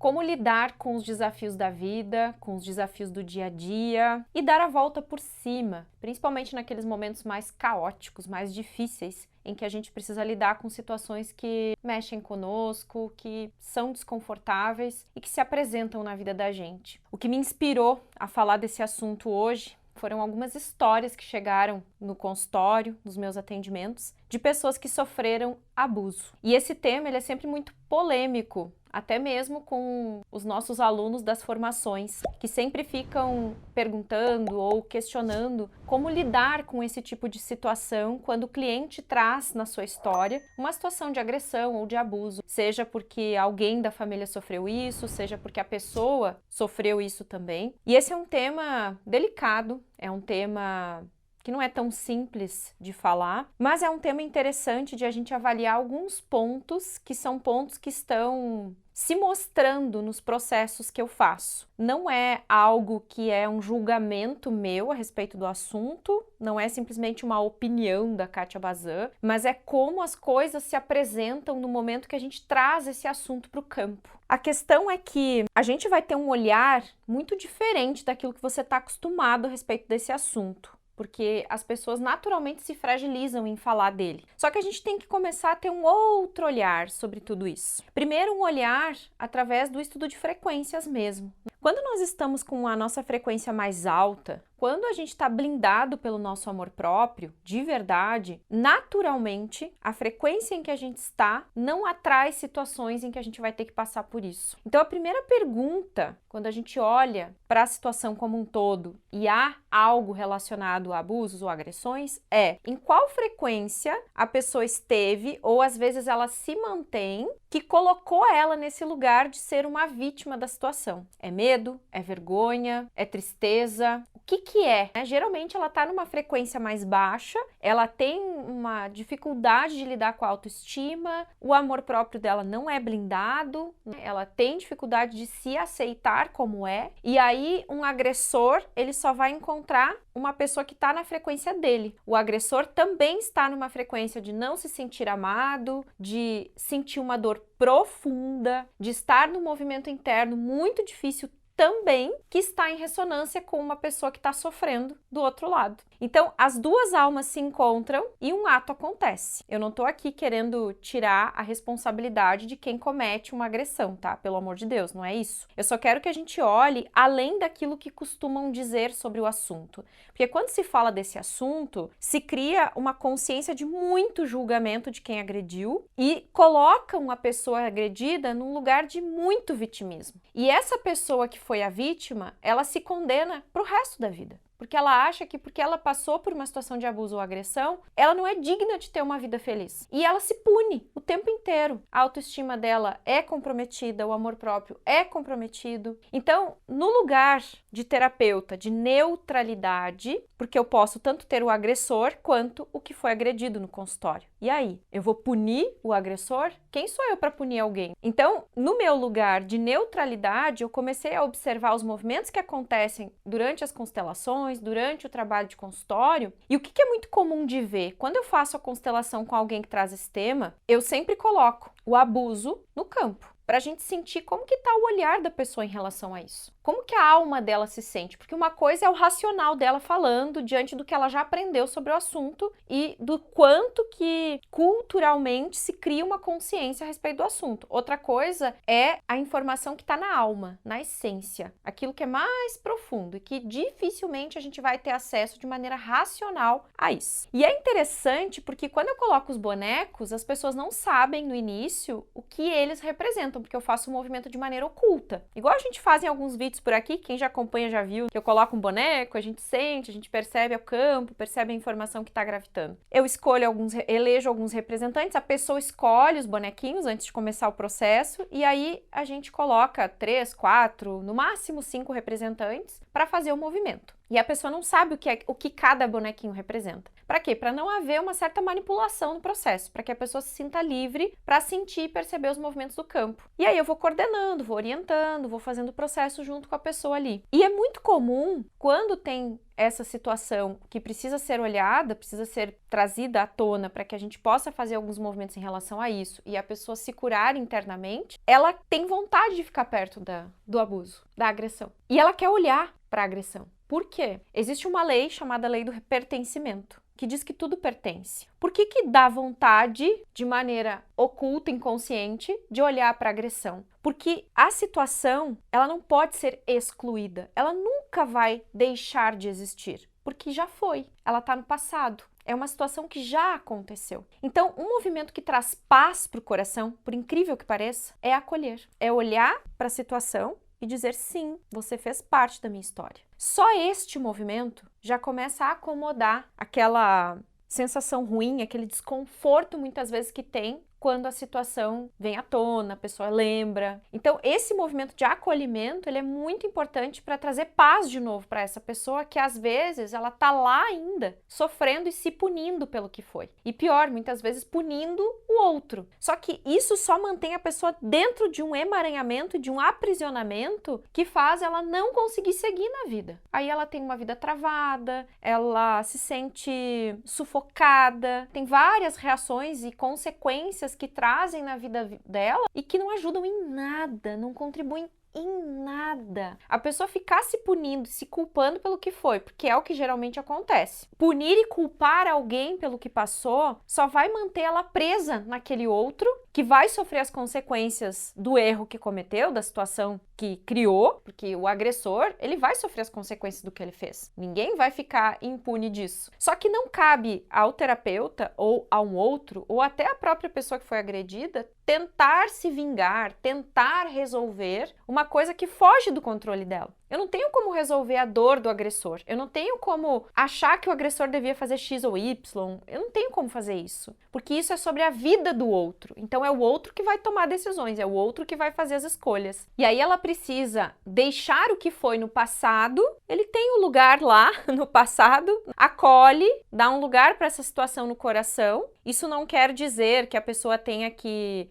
como lidar com os desafios da vida, com os desafios do dia a dia e dar a volta por cima, principalmente naqueles momentos mais caóticos, mais difíceis, em que a gente precisa lidar com situações que mexem conosco, que são desconfortáveis e que se apresentam na vida da gente. O que me inspirou a falar desse assunto hoje foram algumas histórias que chegaram no consultório, nos meus atendimentos, de pessoas que sofreram abuso. E esse tema ele é sempre muito polêmico, até mesmo com os nossos alunos das formações, que sempre ficam perguntando ou questionando como lidar com esse tipo de situação quando o cliente traz na sua história uma situação de agressão ou de abuso, seja porque alguém da família sofreu isso, seja porque a pessoa sofreu isso também. E esse é um tema delicado, é um tema que não é tão simples de falar, mas é um tema interessante de a gente avaliar alguns pontos que são pontos que estão se mostrando nos processos que eu faço. Não é algo que é um julgamento meu a respeito do assunto, não é simplesmente uma opinião da Kátia Bazan, mas é como as coisas se apresentam no momento que a gente traz esse assunto para o campo. A questão é que a gente vai ter um olhar muito diferente daquilo que você está acostumado a respeito desse assunto, porque as pessoas naturalmente se fragilizam em falar dele. Só que a gente tem que começar a ter um outro olhar sobre tudo isso. Primeiro, um olhar através do estudo de frequências mesmo. Quando nós estamos com a nossa frequência mais alta, quando a gente está blindado pelo nosso amor próprio, de verdade, naturalmente, a frequência em que a gente está não atrai situações em que a gente vai ter que passar por isso. Então, a primeira pergunta, quando a gente olha para a situação como um todo e há algo relacionado a abusos ou agressões, é em qual frequência a pessoa esteve ou às vezes ela se mantém que colocou ela nesse lugar de ser uma vítima da situação. É medo? É vergonha? É tristeza? O que é? Geralmente ela está numa frequência mais baixa, ela tem uma dificuldade de lidar com a autoestima, o amor próprio dela não é blindado, ela tem dificuldade de se aceitar como é, e aí um agressor, ele só vai encontrar uma pessoa que está na frequência dele. O agressor também está numa frequência de não se sentir amado, de sentir uma dor profunda, de estar num movimento interno muito difícil também, que está em ressonância com uma pessoa que está sofrendo do outro lado. Então, as duas almas se encontram e um ato acontece. Eu não estou aqui querendo tirar a responsabilidade de quem comete uma agressão, tá? Pelo amor de Deus, não é isso. Eu só quero que a gente olhe além daquilo que costumam dizer sobre o assunto. Porque quando se fala desse assunto, se cria uma consciência de muito julgamento de quem agrediu e colocam a pessoa agredida num lugar de muito vitimismo. E essa pessoa que foi a vítima, ela se condena para o resto da vida. Porque ela acha que porque ela passou por uma situação de abuso ou agressão, ela não é digna de ter uma vida feliz. E ela se pune o tempo inteiro. A autoestima dela é comprometida, o amor próprio é comprometido. Então, no lugar de terapeuta de neutralidade, porque eu posso tanto ter o agressor quanto o que foi agredido no consultório. E aí? Eu vou punir o agressor? Quem sou eu para punir alguém? Então, no meu lugar de neutralidade, eu comecei a observar os movimentos que acontecem durante as constelações, durante o trabalho de consultório. E o que é muito comum de ver? Quando eu faço a constelação com alguém que traz esse tema, eu sempre coloco o abuso no campo, para a gente sentir como que está o olhar da pessoa em relação a isso. Como que a alma dela se sente? Porque uma coisa é o racional dela falando diante do que ela já aprendeu sobre o assunto e do quanto que culturalmente se cria uma consciência a respeito do assunto. Outra coisa é a informação que está na alma, na essência, aquilo que é mais profundo e que dificilmente a gente vai ter acesso de maneira racional a isso. E é interessante porque quando eu coloco os bonecos, as pessoas não sabem no início o que eles representam, porque eu faço o movimento de maneira oculta. Igual a gente faz em alguns vídeos por aqui, quem já acompanha já viu que eu coloco um boneco, a gente sente, a gente percebe o campo, percebe a informação que está gravitando. Eu escolho elejo alguns representantes, a pessoa escolhe os bonequinhos antes de começar o processo e aí a gente coloca 3, 4, no máximo 5 representantes para fazer o movimento. E a pessoa não sabe o que cada bonequinho representa. Para quê? Para não haver uma certa manipulação no processo, para que a pessoa se sinta livre para sentir e perceber os movimentos do campo. E aí eu vou coordenando, vou orientando, vou fazendo o processo junto com a pessoa ali. E é muito comum, quando tem essa situação que precisa ser olhada, precisa ser trazida à tona para que a gente possa fazer alguns movimentos em relação a isso e a pessoa se curar internamente, ela tem vontade de ficar perto do abuso, da agressão. E ela quer olhar para a agressão. Por quê? Existe uma lei chamada lei do pertencimento, que diz que tudo pertence. Por que dá vontade, de maneira oculta, inconsciente, de olhar para a agressão? Porque a situação, ela não pode ser excluída. Ela nunca vai deixar de existir, porque já foi. Ela está no passado. É uma situação que já aconteceu. Então, um movimento que traz paz para o coração, por incrível que pareça, é acolher. É olhar para a situação e dizer, sim, você fez parte da minha história. Só este movimento já começa a acomodar aquela sensação ruim, aquele desconforto muitas vezes que tem quando a situação vem à tona, a pessoa lembra. Então, esse movimento de acolhimento, ele é muito importante para trazer paz de novo para essa pessoa que às vezes ela tá lá ainda, sofrendo e se punindo pelo que foi. E pior, muitas vezes punindo o outro. Só que isso só mantém a pessoa dentro de um emaranhamento, de um aprisionamento que faz ela não conseguir seguir na vida. Aí ela tem uma vida travada, ela se sente sufocada, tem várias reações e consequências que trazem na vida dela e que não ajudam em nada, não contribuem em nada. A pessoa ficar se punindo, se culpando pelo que foi, porque é o que geralmente acontece. Punir e culpar alguém pelo que passou só vai manter ela presa naquele outro que vai sofrer as consequências do erro que cometeu, da situação que criou, porque o agressor, ele vai sofrer as consequências do que ele fez. Ninguém vai ficar impune disso. Só que não cabe ao terapeuta ou a um outro, ou até a própria pessoa que foi agredida, tentar se vingar, tentar resolver uma coisa que foge do controle dela. Eu não tenho como resolver a dor do agressor. Eu não tenho como achar que o agressor devia fazer X ou Y. Eu não tenho como fazer isso. Porque isso é sobre a vida do outro. Então é o outro que vai tomar decisões, é o outro que vai fazer as escolhas. E aí ela precisa deixar o que foi no passado. Ele tem um lugar lá no passado, acolhe, dá um lugar para essa situação no coração. Isso não quer dizer que a pessoa tenha que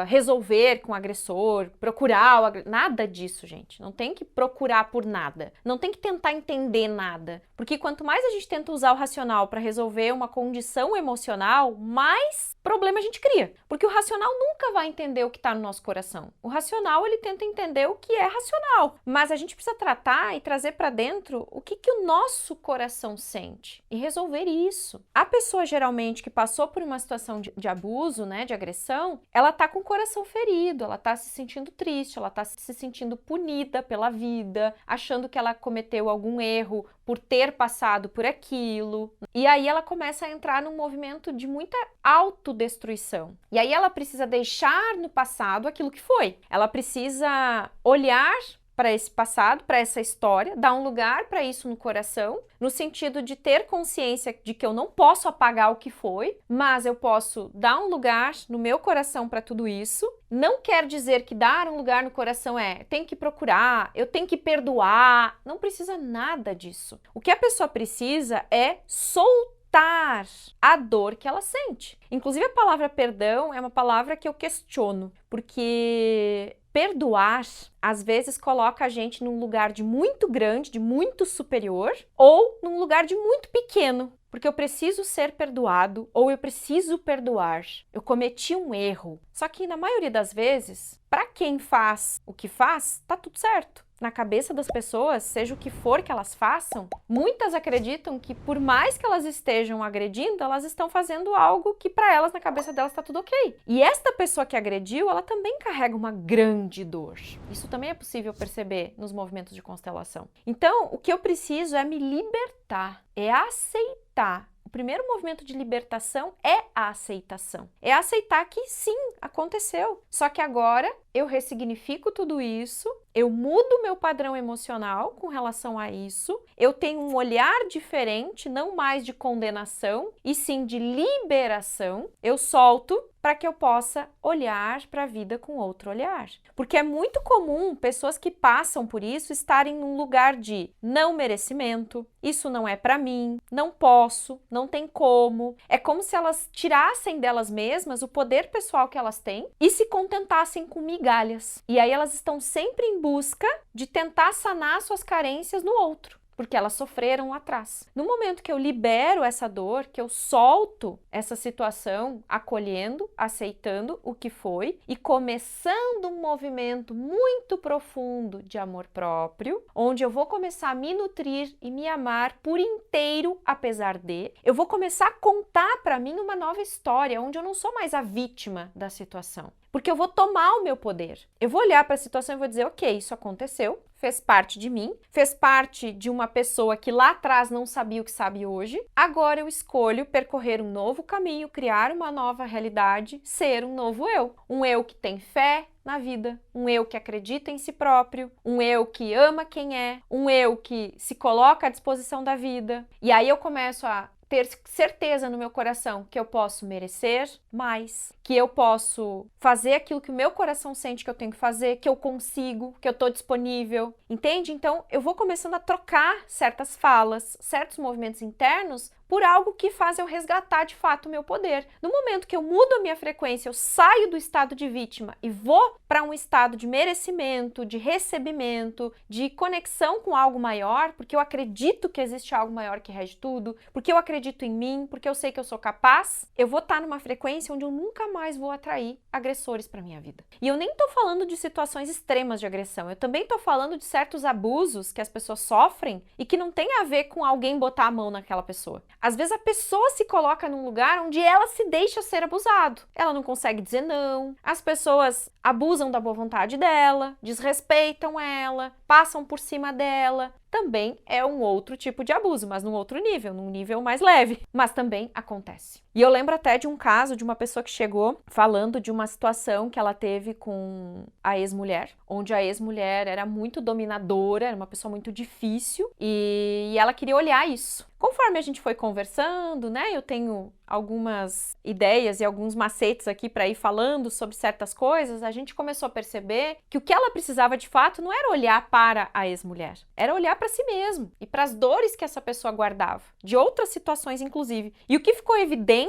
resolver com o agressor, procurar o agressor, nada disso, gente. Não tem que procurar por nada. Não tem que tentar entender nada. Porque quanto mais a gente tenta usar o racional para resolver uma condição emocional, mais problema a gente cria. Porque o racional nunca vai entender o que está no nosso coração. O racional, ele tenta entender o que é racional. Mas a gente precisa tratar e trazer para dentro o que o nosso coração sente e resolver isso. A pessoa, geralmente, que passou por uma situação de abuso, né, de agressão, ela tá com o coração ferido, ela tá se sentindo triste, ela tá se sentindo punida pela vida, achando que ela cometeu algum erro por ter passado por aquilo. E aí ela começa a entrar num movimento de muita autodestruição. E aí ela precisa deixar no passado aquilo que foi. Ela precisa olhar para esse passado, para essa história, dar um lugar para isso no coração, no sentido de ter consciência de que eu não posso apagar o que foi, mas eu posso dar um lugar no meu coração para tudo isso. Não quer dizer que dar um lugar no coração tem que procurar, eu tenho que perdoar, não precisa nada disso. O que a pessoa precisa é soltar a dor que ela sente. Inclusive a palavra perdão é uma palavra que eu questiono, porque perdoar, às vezes, coloca a gente num lugar de muito grande, de muito superior, ou num lugar de muito pequeno, porque eu preciso ser perdoado, ou eu preciso perdoar. Eu cometi um erro. Só que, na maioria das vezes, para quem faz o que faz, tá tudo certo. Na cabeça das pessoas, seja o que for que elas façam, muitas acreditam que por mais que elas estejam agredindo, elas estão fazendo algo que para elas, na cabeça delas, está tudo ok. E esta pessoa que agrediu, ela também carrega uma grande dor. Isso também é possível perceber nos movimentos de constelação. Então, o que eu preciso é me libertar, é aceitar. O primeiro movimento de libertação é a aceitação. É aceitar que sim, aconteceu. Só que agora eu ressignifico tudo isso, eu mudo meu padrão emocional com relação a isso, eu tenho um olhar diferente, não mais de condenação, e sim de liberação. Eu solto para que eu possa olhar para a vida com outro olhar. Porque é muito comum pessoas que passam por isso estarem num lugar de não merecimento, isso não é para mim, não posso, não tem como. É como se elas tirassem delas mesmas o poder pessoal que elas têm e se contentassem com migalhas. E aí elas estão sempre em busca de tentar sanar suas carências no outro. porque elas sofreram lá atrás. No momento que eu libero essa dor, que eu solto essa situação, acolhendo, aceitando o que foi e começando um movimento muito profundo de amor próprio, onde eu vou começar a me nutrir e me amar por inteiro, apesar de, eu vou começar a contar para mim uma nova história, onde eu não sou mais a vítima da situação. Porque eu vou tomar o meu poder. Eu vou olhar para a situação e vou dizer, ok, isso aconteceu, fez parte de mim, fez parte de uma pessoa que lá atrás não sabia o que sabe hoje. Agora eu escolho percorrer um novo caminho, criar uma nova realidade, ser um novo eu. Um eu que tem fé na vida, um eu que acredita em si próprio, um eu que ama quem é, um eu que se coloca à disposição da vida. E aí eu começo a ter certeza no meu coração que eu posso merecer mais, que eu posso fazer aquilo que o meu coração sente que eu tenho que fazer, que eu consigo, que eu tô disponível, entende? Então eu vou começando a trocar certas falas, certos movimentos internos por algo que faz eu resgatar de fato o meu poder. No momento que eu mudo a minha frequência, eu saio do estado de vítima e vou para um estado de merecimento, de recebimento, de conexão com algo maior, porque eu acredito que existe algo maior que rege tudo, porque eu acredito em mim, porque eu sei que eu sou capaz, eu vou estar numa frequência onde eu nunca mais vou atrair agressores para minha vida. E eu nem tô falando de situações extremas de agressão, eu também tô falando de certos abusos que as pessoas sofrem e que não tem a ver com alguém botar a mão naquela pessoa. Às vezes a pessoa se coloca num lugar onde ela se deixa ser abusado. Ela não consegue dizer não, as pessoas abusam da boa vontade dela, desrespeitam ela, passam por cima dela. Também é um outro tipo de abuso, mas num outro nível, num nível mais leve, mas também acontece. E eu lembro até de um caso de uma pessoa que chegou falando de uma situação que ela teve com a ex-mulher, onde a ex-mulher era muito dominadora, era uma pessoa muito difícil e ela queria olhar isso. Conforme a gente foi conversando, né, eu tenho algumas ideias e alguns macetes aqui para ir falando sobre certas coisas, a gente começou a perceber que o que ela precisava de fato não era olhar para a ex-mulher, era olhar para si mesmo e para as dores que essa pessoa guardava, de outras situações inclusive. E o que ficou evidente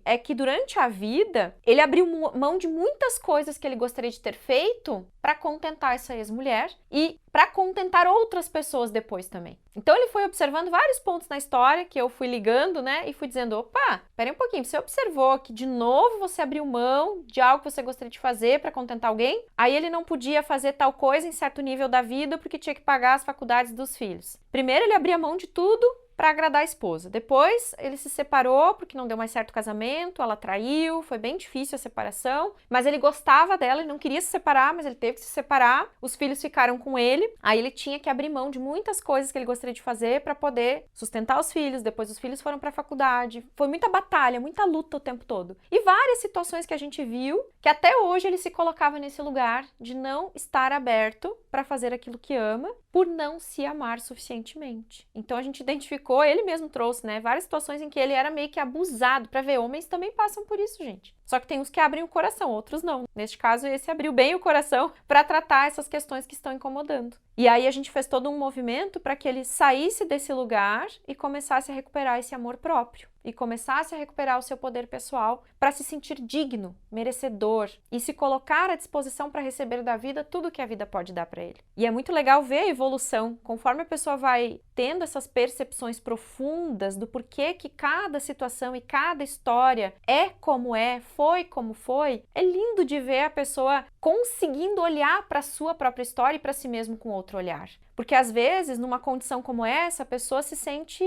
é que durante a vida, ele abriu mão de muitas coisas que ele gostaria de ter feito para contentar essa ex-mulher e para contentar outras pessoas depois também. Então ele foi observando vários pontos na história que eu fui ligando, né, e fui dizendo, opa, peraí um pouquinho, você observou que de novo você abriu mão de algo que você gostaria de fazer para contentar alguém? Aí ele não podia fazer tal coisa em certo nível da vida porque tinha que pagar as faculdades dos filhos. Primeiro ele abria mão de tudo para agradar a esposa. Depois ele se separou porque não deu mais certo o casamento, ela traiu, foi bem difícil a separação, mas ele gostava dela, ele não queria se separar, mas ele teve que se separar. Os filhos ficaram com ele, aí ele tinha que abrir mão de muitas coisas que ele gostaria de fazer para poder sustentar os filhos. Depois os filhos foram para a faculdade. Foi muita batalha, muita luta o tempo todo. E várias situações que a gente viu que até hoje ele se colocava nesse lugar de não estar aberto para fazer aquilo que ama, por não se amar suficientemente. Então a gente identificou, ele mesmo trouxe, né, várias situações em que ele era meio que abusado. Para ver, homens também passam por isso, gente. Só que tem uns que abrem o coração, outros não. Neste caso, esse abriu bem o coração para tratar essas questões que estão incomodando. E aí a gente fez todo um movimento para que ele saísse desse lugar e começasse a recuperar esse amor próprio. E começasse a recuperar o seu poder pessoal para se sentir digno, merecedor e se colocar à disposição para receber da vida tudo que a vida pode dar para ele. E é muito legal ver a evolução, conforme a pessoa vai tendo essas percepções profundas do porquê que cada situação e cada história é como é, foi como foi. É lindo de ver a pessoa conseguindo olhar para a sua própria história e para si mesmo com outro olhar. Porque às vezes, numa condição como essa, a pessoa se sente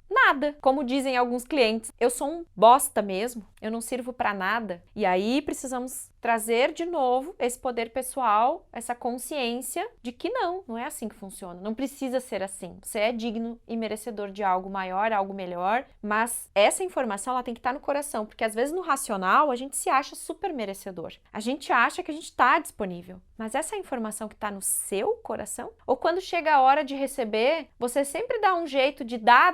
nada. Como dizem alguns clientes, eu sou um bosta mesmo, eu não sirvo para nada. E aí precisamos trazer de novo esse poder pessoal, essa consciência de que não é assim que funciona. Não precisa ser assim. Você é digno e merecedor de algo maior, algo melhor, mas essa informação ela tem que estar no coração, porque às vezes no racional a gente se acha super merecedor. A gente acha que a gente está disponível, mas essa informação que está no seu coração, ou quando chega a hora de receber, você sempre dá um jeito de dar,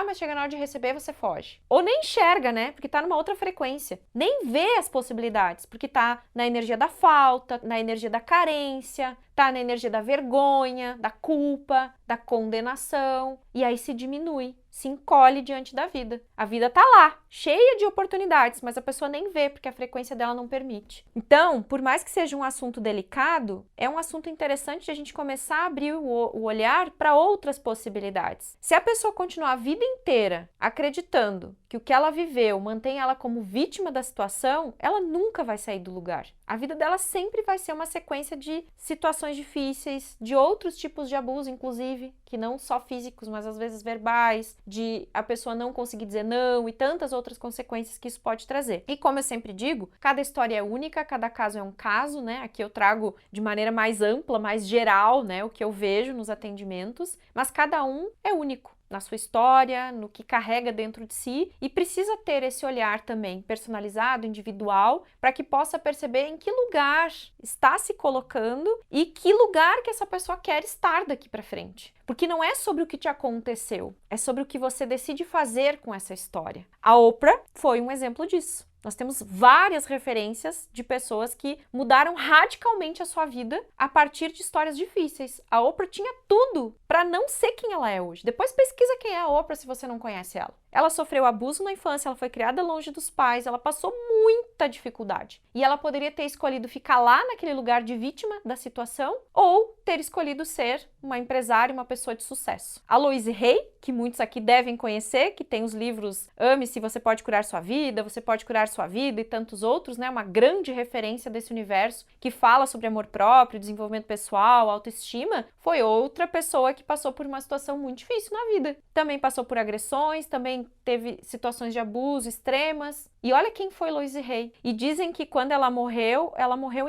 mas chega na hora de receber você foge. Ou nem enxerga, né? Porque está numa outra frequência. Nem vê as possibilidades, porque está na energia da falta, na energia da carência, tá na energia da vergonha, da culpa, da condenação, e aí se diminui, se encolhe diante da vida. A vida tá lá, cheia de oportunidades, mas a pessoa nem vê porque a frequência dela não permite. Então, por mais que seja um assunto delicado, é um assunto interessante de a gente começar a abrir o olhar para outras possibilidades. Se a pessoa continuar a vida inteira acreditando que o que ela viveu mantém ela como vítima da situação, ela nunca vai sair do lugar. A vida dela sempre vai ser uma sequência de situações difíceis, de outros tipos de abuso, inclusive, que não só físicos, mas às vezes verbais, de a pessoa não conseguir dizer não e tantas outras consequências que isso pode trazer. E como eu sempre digo, cada história é única, cada caso é um caso, né? Aqui eu trago de maneira mais ampla, mais geral, né, o que eu vejo nos atendimentos, mas cada um é único na sua história, no que carrega dentro de si e precisa ter esse olhar também personalizado, individual, para que possa perceber em que lugar está se colocando e que lugar que essa pessoa quer estar daqui para frente. Porque não é sobre o que te aconteceu, é sobre o que você decide fazer com essa história. A Oprah foi um exemplo disso. Nós temos várias referências de pessoas que mudaram radicalmente a sua vida a partir de histórias difíceis. A Oprah tinha tudo para não ser quem ela é hoje. Depois pesquisa quem é a Oprah se você não conhece ela. Ela sofreu abuso na infância, ela foi criada longe dos pais, ela passou muita dificuldade. E ela poderia ter escolhido ficar lá naquele lugar de vítima da situação ou ter escolhido ser uma empresária, uma pessoa de sucesso. A Louise Hay, que muitos aqui devem conhecer, que tem os livros Ame-se, Você Pode Curar Sua Vida, Você Pode Curar Sua Vida e tantos outros, né? Uma grande referência desse universo que fala sobre amor próprio, desenvolvimento pessoal, autoestima, foi outra pessoa que passou por uma situação muito difícil na vida. Também passou por agressões, também teve situações de abuso extremas. E olha quem foi Louise Hay. E dizem que quando ela morreu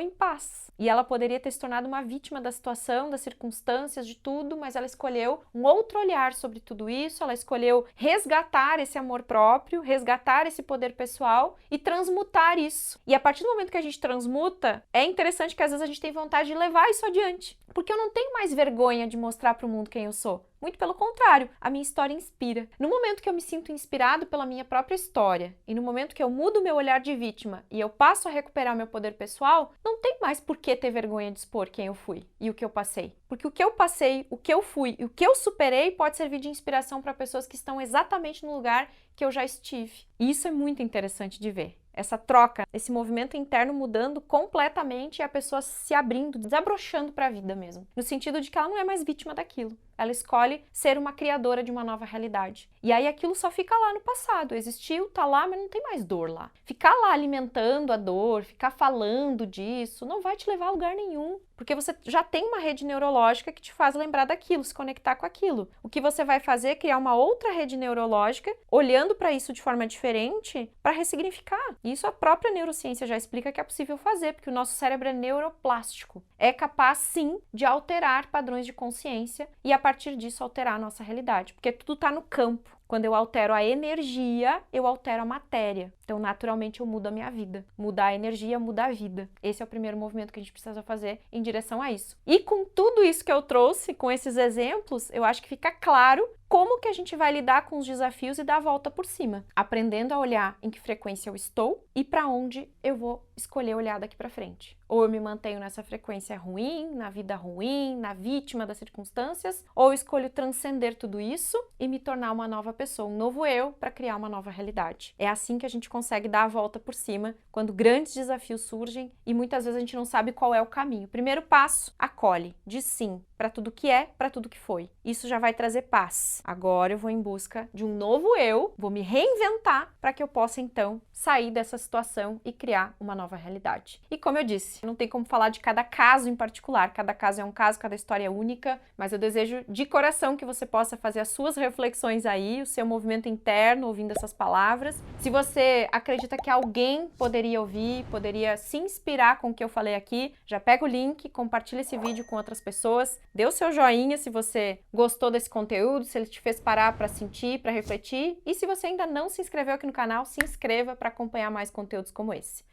em paz. E ela poderia ter se tornado uma vítima da situação, das circunstâncias, de tudo, mas ela escolheu um outro olhar sobre tudo isso, ela escolheu resgatar esse amor próprio, resgatar esse poder pessoal e transmutar isso. E a partir do momento que a gente transmuta, é interessante que às vezes a gente tem vontade de levar isso adiante. Porque eu não tenho mais vergonha de mostrar para o mundo quem eu sou. Muito pelo contrário, a minha história inspira. No momento que eu me sinto inspirado pela minha própria história e no momento que eu mudo o meu olhar de vítima e eu passo a recuperar o meu poder pessoal, não tem mais por que ter vergonha de expor quem eu fui e o que eu passei. Porque o que eu passei, o que eu fui e o que eu superei pode servir de inspiração para pessoas que estão exatamente no lugar que eu já estive. E isso é muito interessante de ver. Essa troca, esse movimento interno mudando completamente e a pessoa se abrindo, desabrochando para a vida mesmo. No sentido de que ela não é mais vítima daquilo. Ela escolhe ser uma criadora de uma nova realidade. E aí aquilo só fica lá no passado. Existiu, tá lá, mas não tem mais dor lá. Ficar lá alimentando a dor, ficar falando disso, não vai te levar a lugar nenhum. Porque você já tem uma rede neurológica que te faz lembrar daquilo, se conectar com aquilo. O que você vai fazer é criar uma outra rede neurológica, olhando para isso de forma diferente, para ressignificar. E isso a própria neurociência já explica que é possível fazer, porque o nosso cérebro é neuroplástico. É capaz, sim, de alterar padrões de consciência e a partir disso alterar a nossa realidade. Porque tudo está no campo. Quando eu altero a energia, eu altero a matéria. Então, naturalmente, eu mudo a minha vida. Mudar a energia, muda a vida. Esse é o primeiro movimento que a gente precisa fazer em direção a isso. E com tudo isso que eu trouxe, com esses exemplos, eu acho que fica claro como que a gente vai lidar com os desafios e dar a volta por cima. Aprendendo a olhar em que frequência eu estou e para onde eu vou escolher olhar daqui para frente. Ou eu me mantenho nessa frequência ruim, na vida ruim, na vítima das circunstâncias, ou eu escolho transcender tudo isso e me tornar uma nova pessoa, um novo eu, para criar uma nova realidade. É assim que a gente consegue dar a volta por cima quando grandes desafios surgem e muitas vezes a gente não sabe qual é o caminho. Primeiro passo, acolhe, diz sim para tudo que é, para tudo que foi. Isso já vai trazer paz. Agora eu vou em busca de um novo eu, vou me reinventar para que eu possa então sair dessa situação e criar uma nova realidade. E como eu disse, não tem como falar de cada caso em particular, cada caso é um caso, cada história é única, mas eu desejo de coração que você possa fazer as suas reflexões aí, o seu movimento interno ouvindo essas palavras. Se você acredita que alguém poderia ouvir, poderia se inspirar com o que eu falei aqui, já pega o link, compartilha esse vídeo com outras pessoas, dê o seu joinha se você gostou desse conteúdo, se ele te fez parar para sentir, para refletir, e se você ainda não se inscreveu aqui no canal, se inscreva para acompanhar mais conteúdos como esse.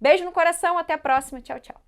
Beijo no coração, até a próxima, tchau, tchau!